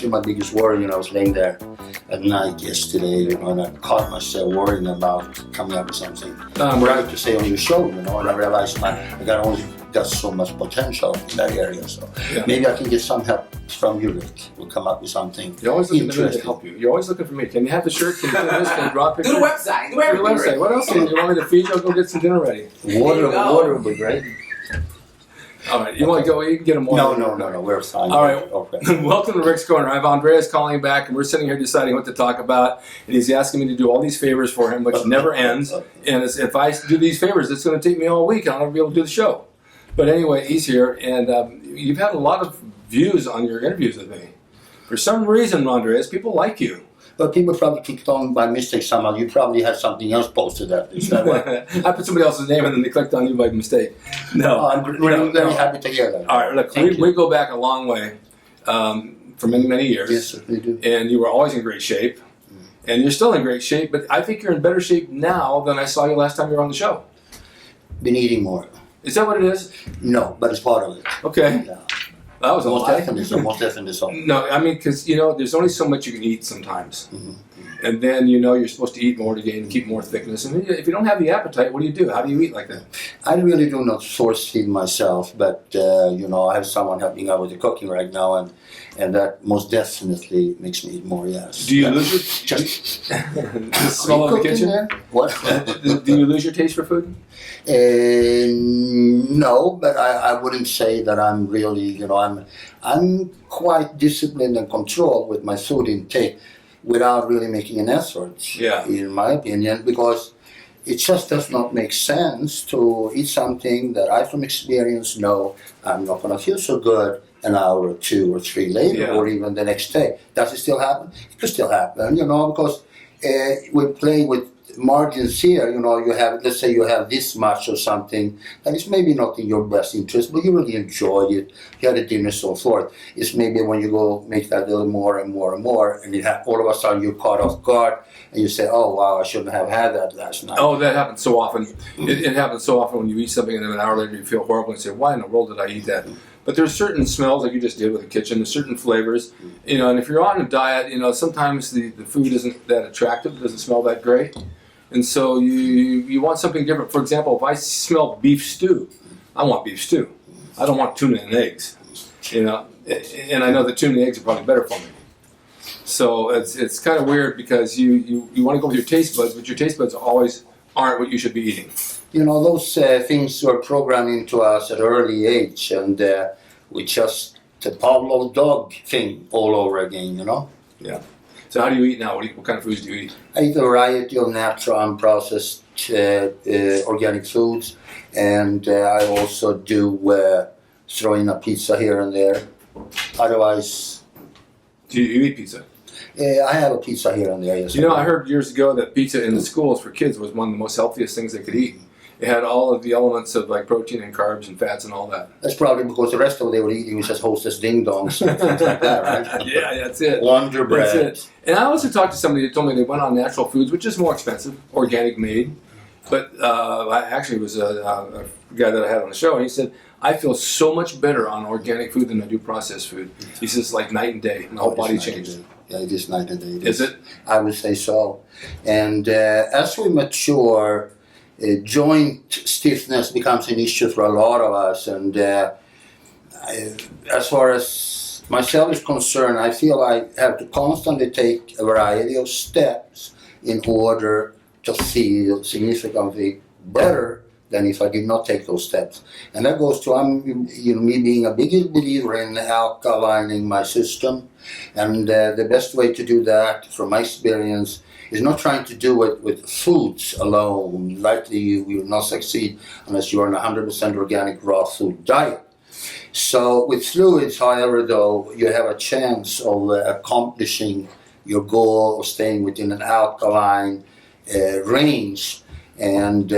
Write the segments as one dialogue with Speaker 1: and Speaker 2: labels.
Speaker 1: actually my biggest worry when I was laying there at night yesterday, and I caught myself worrying about coming up with something right to say on your show, and I realized I got so much potential in that area. So maybe I can get some help from you, Rick. We'll come up with something.
Speaker 2: You're always looking for me to help you. You're always looking for me. Can you have the shirt? Can you do this? Can you draw a picture?
Speaker 3: Do the website. Do everything.
Speaker 2: What else do you want me to feed you? I'll go get some dinner ready.
Speaker 1: Water would be great.
Speaker 2: All right, you want to go? You can get them.
Speaker 1: No, we're fine.
Speaker 2: All right,
Speaker 1: okay.
Speaker 2: Welcome to Rick's Corner. I have Andreas calling back, and we're sitting here deciding what to talk about. And he's asking me to do all these favors for him, which never ends. And if I do these favors, it's going to take me all week, and I'll never be able to do the show. But anyway, he's here, and you've had a lot of views on your interviews with me. For some reason, Andreas, people like you.
Speaker 1: But people probably clicked on by mistake somehow. You probably had something else posted up. Is that right?
Speaker 2: I put somebody else's name and then they clicked on you by mistake. No.
Speaker 1: I'm really very happy to hear that.
Speaker 2: All right, look, we go back a long way for many, many years.
Speaker 1: Yes, we do.
Speaker 2: And you were always in great shape. And you're still in great shape, but I think you're in better shape now than I saw you last time you were on the show.
Speaker 1: Been eating more.
Speaker 2: Is that what it is?
Speaker 1: No, but it's part of it.
Speaker 2: Okay.
Speaker 1: Yeah.
Speaker 2: That was
Speaker 1: most definitely so.
Speaker 2: No, I mean, because, there's only so much you can eat sometimes. Mm-hmm. And then, you're supposed to eat more to gain, keep more thickness. And if you don't have the appetite, what do? How do you eat like that?
Speaker 1: I really do not force feed myself, but, I have someone helping out with the cooking right now, and that most definitely makes me eat more, yes.
Speaker 2: Do you lose your taste? The smell of the kitchen?
Speaker 1: There? What?
Speaker 2: Do you lose your taste for food?
Speaker 1: No, but I wouldn't say that I'm really, I'm quite disciplined and controlled with my food intake without really making an effort, in my opinion, because it just does not make sense to eat something that I, from experience, know I'm not going to feel so good an hour or 2 or 3 later, or even the next day. Does it still happen? It could still happen, because we play with margins here, you have, let's say you have this much or something that is maybe not in your best interest, but you really enjoy it, you had a dinner, so forth. It's maybe when you go make that little more and more and more, and all of a sudden you're caught off guard, and you say, oh wow, I shouldn't have had that last night.
Speaker 2: Oh, that happens so often. It happens so often when you eat something and then an hour later you feel horrible and say, why in the world did I eat that? But there's certain smells, like you just did with the kitchen, there's certain flavors, and if you're on a diet, sometimes the food isn't that attractive, it doesn't smell that great. And so you want something different. For example, if I smell beef stew, I want beef stew. I don't want tuna and eggs, and I know that tuna and eggs are probably better for me. So it's kind of weird because you want to go with your taste buds, but your taste buds always aren't what you should be eating.
Speaker 1: Those things were programmed into us at an early age, and we just the Pavlov dog thing all over again,
Speaker 2: Yeah. So how do you eat now? What kind of foods do you eat?
Speaker 1: I eat a variety of natural, unprocessed organic foods, and I also do throw in a pizza here and there. Otherwise...
Speaker 2: Do you eat pizza?
Speaker 1: I have a pizza here and there, yes.
Speaker 2: I heard years ago that pizza in the schools for kids was one of the most healthiest things they could eat. It had all of the elements of like protein and carbs and fats and all that.
Speaker 1: That's probably because the rest of what they were eating was just Hostess Ding Dongs and things like that, right?
Speaker 2: Yeah, that's it.
Speaker 1: Wonder bread.
Speaker 2: That's it. And I also talked to somebody that told me they went on natural foods, which is more expensive, organic made. But it was a guy that I had on the show, and he said, I feel so much better on organic food than I do processed food. He says, like night and day, my whole body changes.
Speaker 1: Yeah, it is night and day.
Speaker 2: Is it?
Speaker 1: I would say so. And as we mature, joint stiffness becomes an issue for a lot of us. And as far as myself is concerned, I feel I have to constantly take a variety of steps in order to feel significantly better than if I did not take those steps. And that goes to me being a big believer in alkalining my system. And the best way to do that, from my experience, is not trying to do it with foods alone. Likely you will not succeed unless you're on a 100% organic raw food diet. So with fluids, however, though, you have a chance of accomplishing your goal of staying within an alkaline range. And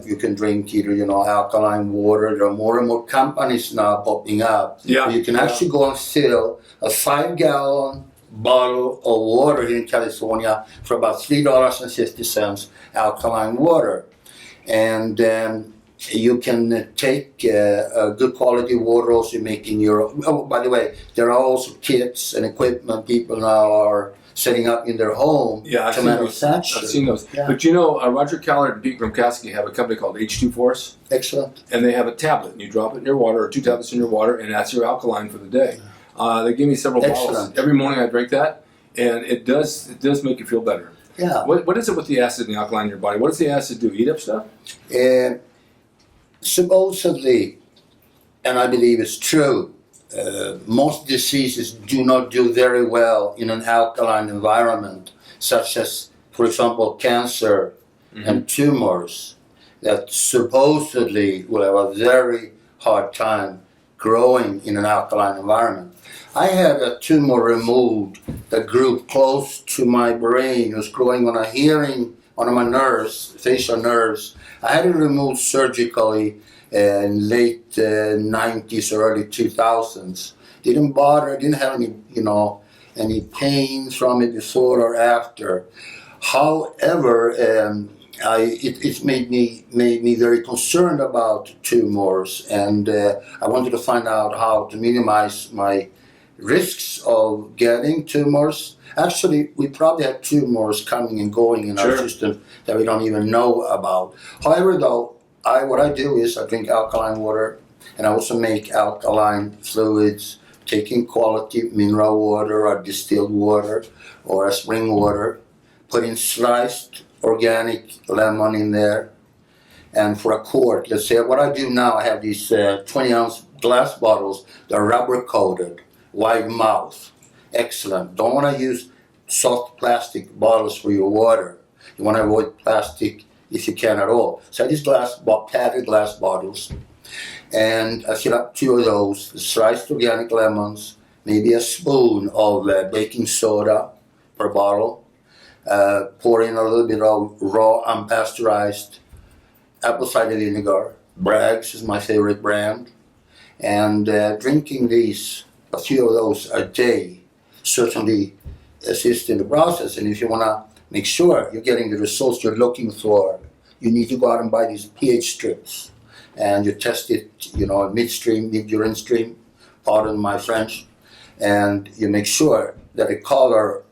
Speaker 1: you can drink either, alkaline water. There are more and more companies now popping up.
Speaker 2: Yeah.
Speaker 1: You can actually go and fill a 5-gallon bottle of water here in California for about $3.50 alkaline water. And you can take a good quality water also making your. Oh, by the way, there are also kits and equipment people now are setting up in their home to manufacture.
Speaker 2: I've seen those.
Speaker 1: Yeah.
Speaker 2: But you know, Roger Callard and Pete Gromkowski have a company called H2 Force.
Speaker 1: Excellent.
Speaker 2: And they have a tablet, and you drop it in your water, or 2 tablets in your water, and that's your alkaline for the day. They give me several bottles. Every morning I drink that, and it does make you feel better.
Speaker 1: Yeah.
Speaker 2: What is it with the acid and the alkaline in your body? What does the acid do? Eat up stuff?
Speaker 1: Supposedly, and I believe it's true, most diseases do not do very well in an alkaline environment, such as, for example, cancer and tumors that supposedly will have a very hard time growing in an alkaline environment. I had a tumor removed that grew close to my brain. It was growing on on my nerves, facial nerves. I had it removed surgically in late 90s, early 2000s. Didn't bother, didn't have any pain from it before or after. However, it made me very concerned about tumors, and I wanted to find out how to minimize my risks of getting tumors. Actually, we probably have tumors coming and going in our system that we don't even know about. However, though, what I do is I drink alkaline water, and I also make alkaline fluids, taking quality mineral water or distilled water or a spring water, putting sliced organic lemon in there, and for a quart, let's say, what I do now, I have these 20-ounce glass bottles. They're rubber coated, wide mouth, excellent. Don't want to use soft plastic bottles for your water. You want to avoid plastic if you can at all. So these padded glass bottles, and I fill up 2 of those, sliced organic lemons, maybe a spoon of baking soda per bottle. Pour in a little bit of raw unpasteurized apple cider vinegar. Bragg's is my favorite brand. And drinking a few of those a day certainly assists in the process. And if you want to make sure you're getting the results you're looking for, you need to go out and buy these pH strips. And you test it, midstream, mid-urine stream, pardon my French, and you make sure that the color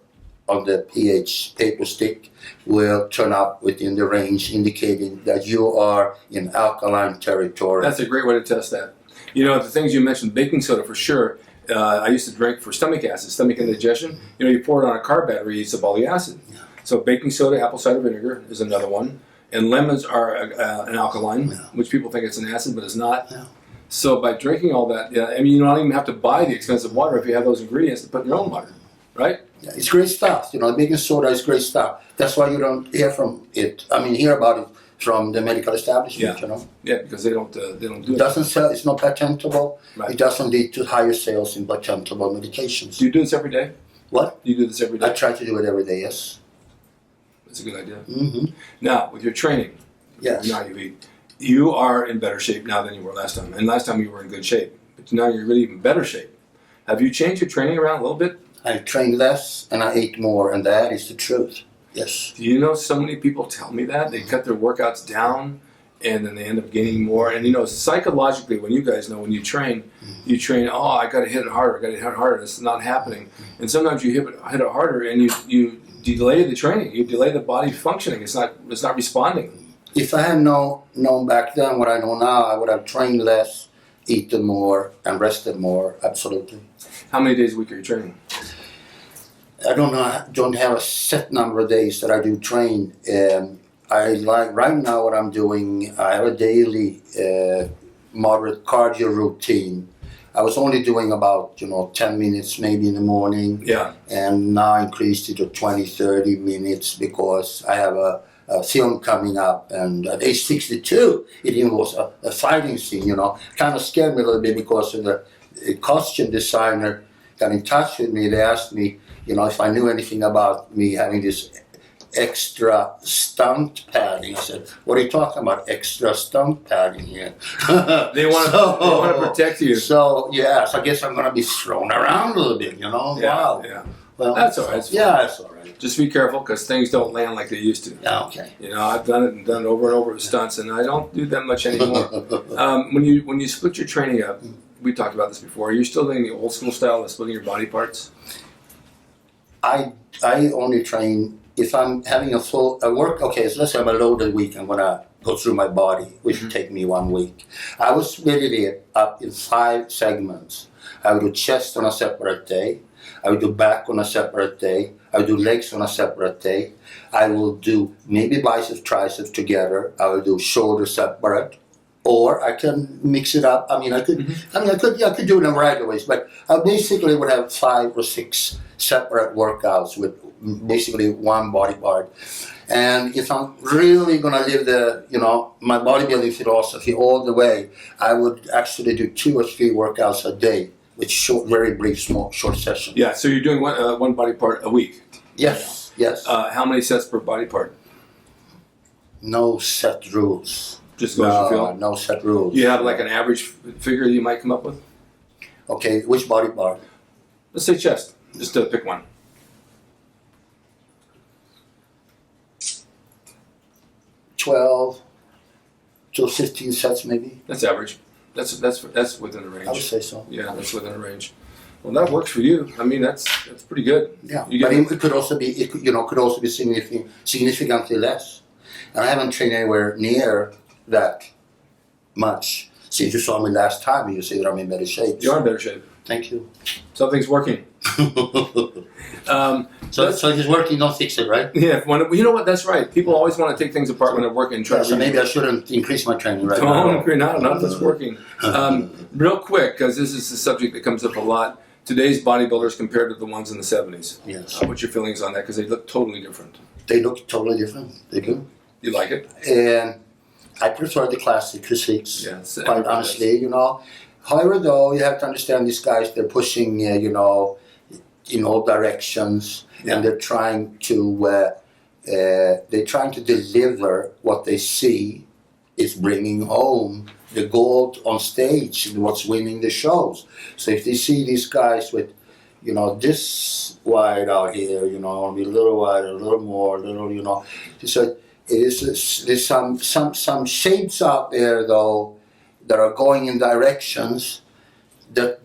Speaker 1: of the pH paper stick will turn up within the range, indicating that you are in alkaline territory.
Speaker 2: That's a great way to test that. The things you mentioned, baking soda for sure. I used to drink for stomach acid, stomach indigestion. You pour it on a car battery, it eats up all the acid. Yeah. So baking soda, apple cider vinegar is another one. And lemons are an alkaline, which people think it's an acid, but it's not. Yeah. So by drinking all that, you don't even have to buy the expensive water if you have those ingredients to put in your own water, right? Yeah,
Speaker 1: it's great stuff. Baking soda is great stuff. That's why you don't hear hear about it from the medical establishment.
Speaker 2: Yeah, because they don't do it.
Speaker 1: It doesn't sell. It's not patentable.
Speaker 2: Right.
Speaker 1: It doesn't lead to higher sales in patentable medications.
Speaker 2: Do you do this every day?
Speaker 1: What?
Speaker 2: Do you do this every day?
Speaker 1: I try to do it every day. Yes.
Speaker 2: That's a good idea.
Speaker 1: Mm-hmm.
Speaker 2: Now, with your training, you are in better shape now than you were last time. And last time you were in good shape, but now you're really even better shape. Have you changed your training around a little bit?
Speaker 1: I trained less and I ate more, and that is the truth. Yes.
Speaker 2: Do you know so many people tell me that? They cut their workouts down and then they end up gaining more. And psychologically, when you guys know, when you train, I got to hit it harder, It's not happening. And sometimes you hit it harder and you delay the training. You delay the body functioning. It's not responding.
Speaker 1: If I had known back then what I know now, I would have trained less, eaten more, and rested more. Absolutely.
Speaker 2: How many days a week are you training?
Speaker 1: I don't have a set number of days that I do train. Right now what I'm doing, I have a daily moderate cardio routine. I was only doing about 10 minutes maybe in the morning. Yeah. And now I increased it to 20, 30 minutes because I have a film coming up, and at age 62 it even was a fighting scene. Kind of scared me a little bit because of the costume designer got in touch with me. They asked me if I knew anything about me having this extra stunt padding. I said, what are you talking about, extra stunt padding here?
Speaker 2: They want to protect you.
Speaker 1: So, I guess I'm going to be thrown around a little bit,
Speaker 2: Wow. Yeah.
Speaker 1: Well,
Speaker 2: That's all right.
Speaker 1: Yeah, that's all right.
Speaker 2: Just be careful because things don't land like they used to.
Speaker 1: Yeah, okay.
Speaker 2: You know, I've done it over and over with stunts, and I don't do that much anymore. When you split your training up, we talked about this before. Are you still doing the old school style of splitting your body parts?
Speaker 1: I only train if I'm having a work. Okay, so let's say I'm a loaded week. I'm gonna go through my body, which would take me 1 week. I would split it up in 5 segments. I would do chest on a separate day. I would do back on a separate day. I would do legs on a separate day. I will do maybe biceps, triceps together. I will do shoulder separate, or I can mix it up. I could do it in a variety of ways. But I basically would have 5 or 6 separate workouts with basically one body part. And if I'm really gonna live my bodybuilding philosophy all the way, I would actually do 2 or 3 workouts a day with very brief, short sessions.
Speaker 2: Yeah, so you're doing one body part a week?
Speaker 1: Yes.
Speaker 2: How many sets per body part?
Speaker 1: No set rules.
Speaker 2: Just go as you feel?
Speaker 1: No set rules.
Speaker 2: You have like an average figure you might come up with?
Speaker 1: Okay, which body part?
Speaker 2: Let's say chest, just to pick one.
Speaker 1: 12 to 15 sets maybe.
Speaker 2: That's average. That's within the range.
Speaker 1: I would say so.
Speaker 2: Yeah, that's within the range. Well, that works for you. I mean, that's pretty good.
Speaker 1: Yeah,
Speaker 2: You
Speaker 1: but
Speaker 2: get
Speaker 1: it could also be significantly less. And I haven't trained anywhere near that much. Since you saw me last time, you see that I'm in better shape.
Speaker 2: You are in better shape.
Speaker 1: Thank you.
Speaker 2: Something's working.
Speaker 1: So if it's working, don't fix it, right?
Speaker 2: Yeah, you know what? That's right. People always want to take things apart when they're working and try
Speaker 1: Yeah,
Speaker 2: to.
Speaker 1: so maybe I shouldn't increase my training right now.
Speaker 2: Not if it's working. Real quick, because this is a subject that comes up a lot. Today's bodybuilders compared to the ones in the 70s.
Speaker 1: Yes.
Speaker 2: What's your feelings on that? Because they look totally different.
Speaker 1: They look totally different. They do.
Speaker 2: You like it?
Speaker 1: And I prefer the classic physiques,
Speaker 2: Yeah,
Speaker 1: quite honestly, However, though, you have to understand these guys, they're pushing, in all directions, and they're trying to deliver what they see is bringing home the gold on stage and what's winning the shows. So if they see these guys with, this wide out here, maybe a little wider, a little more, so there's some shapes out there, though, that are going in directions that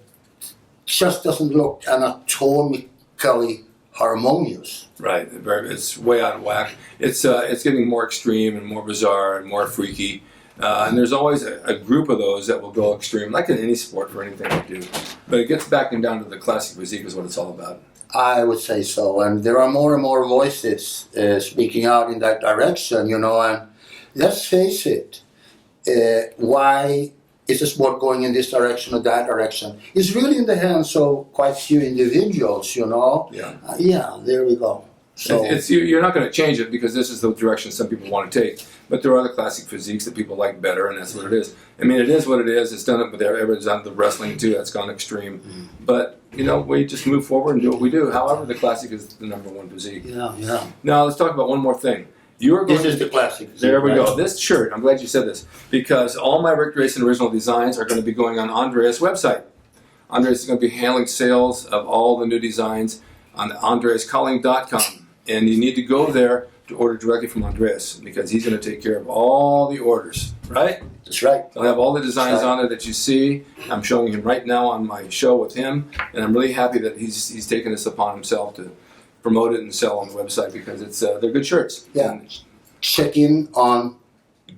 Speaker 1: just doesn't look anatomically harmonious.
Speaker 2: Right. It's way out of whack. It's getting more extreme and more bizarre and more freaky. And there's always a group of those that will go extreme, like in any sport for anything we do. But it gets back and down to the classic physique is what it's all about.
Speaker 1: I would say so. And there are more and more voices speaking out in that direction, and let's face it, why is the sport going in this direction or that direction? It's really in the hands of quite few individuals, Yeah, there we go. So
Speaker 2: you're not going to change it because this is the direction some people want to take. But there are other classic physiques that people like better, and that's what it is. I mean, it is what it is. It's done it with everyone's done the wrestling too. That's gone extreme. But we just move forward and do what we do. However, the classic is the #1 physique.
Speaker 1: Yeah.
Speaker 2: Now let's talk about one more thing.
Speaker 1: This is the classic physique.
Speaker 2: There we go. This shirt. I'm glad you said this because all my Rick Drasin original designs are going to be going on Andreas' website. Andreas is going to be handling sales of all the new designs on ANDREASCAHLING.com. And you need to go there to order directly from Andreas because he's going to take care of all the orders, right?
Speaker 1: That's right.
Speaker 2: They'll have all the designs on it that you see. I'm showing him right now on my show with him, and I'm really happy that he's taken this upon himself to promote it and sell on the website because they're good shirts.
Speaker 1: Yeah.
Speaker 2: And
Speaker 1: check in on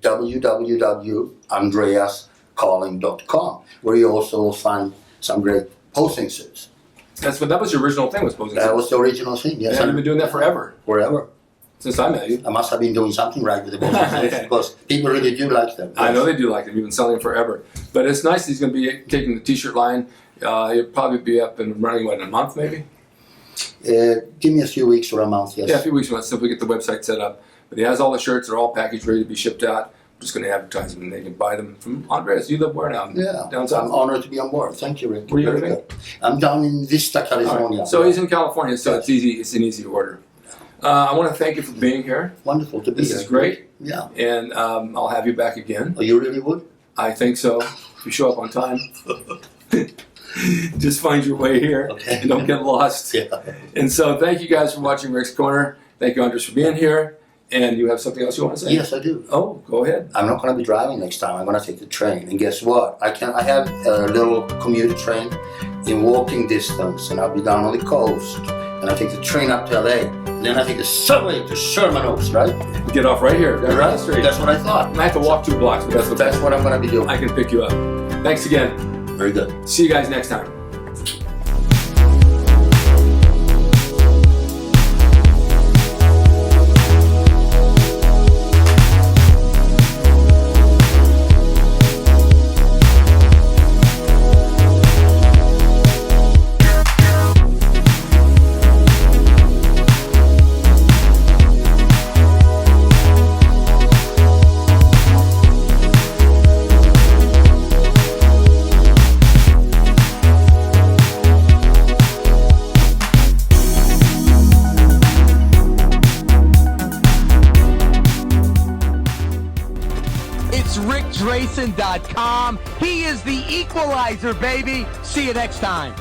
Speaker 1: www.andreascahling.com where you also will find some great posing suits.
Speaker 2: that was your original thing, was posing.
Speaker 1: That was the original thing, yes.
Speaker 2: And you've been doing that forever.
Speaker 1: Forever.
Speaker 2: Since I met you.
Speaker 1: I must have been doing something right with the posing suits because people really do like them.
Speaker 2: I know they do like them. You've been selling them forever. But it's nice he's going to be taking the t-shirt line. He'll probably be up and running, in a month maybe?
Speaker 1: Give me a few weeks or a month, yes.
Speaker 2: Yeah, a few weeks, so we get the website set up. But he has all the shirts. They're all packaged, ready to be shipped out. I'm just going to advertise them, and they can buy them from Andreas. You live where now?
Speaker 1: Yeah,
Speaker 2: down south.
Speaker 1: I'm honored to be on board. Thank you, Rick.
Speaker 2: Where are you living?
Speaker 1: I'm down in Vista, California.
Speaker 2: Right. So he's in California, so it's easy. It's an easy order. I want to thank you for being here.
Speaker 1: Wonderful to be here.
Speaker 2: This is great.
Speaker 1: Yeah.
Speaker 2: And I'll have you back again.
Speaker 1: Oh, you really would?
Speaker 2: I think so. If you show up on time. just find your way here
Speaker 1: Okay.
Speaker 2: and don't get lost.
Speaker 1: Yeah.
Speaker 2: And so thank you guys for watching Rick's Corner. Thank you, Andres, for being here. And you have something else you want to say?
Speaker 1: Yes, I do.
Speaker 2: Oh, go ahead.
Speaker 1: I'm not going to be driving next time. I'm going to take the train. And guess what? I have a little commuter train in walking distance, and I'll be down on the coast. And I take the train up to LA. And then I take the subway to Sherman Oaks, right?
Speaker 2: Get off right here. Down the street.
Speaker 1: That's what I thought.
Speaker 2: I might have to walk 2 blocks, but that's okay.
Speaker 1: That's what I'm going to be doing.
Speaker 2: I can pick you up. Thanks again.
Speaker 1: Very good.
Speaker 2: See you guys next time.
Speaker 3: It's RickDrasin.com. He is the equalizer, baby. See you next time.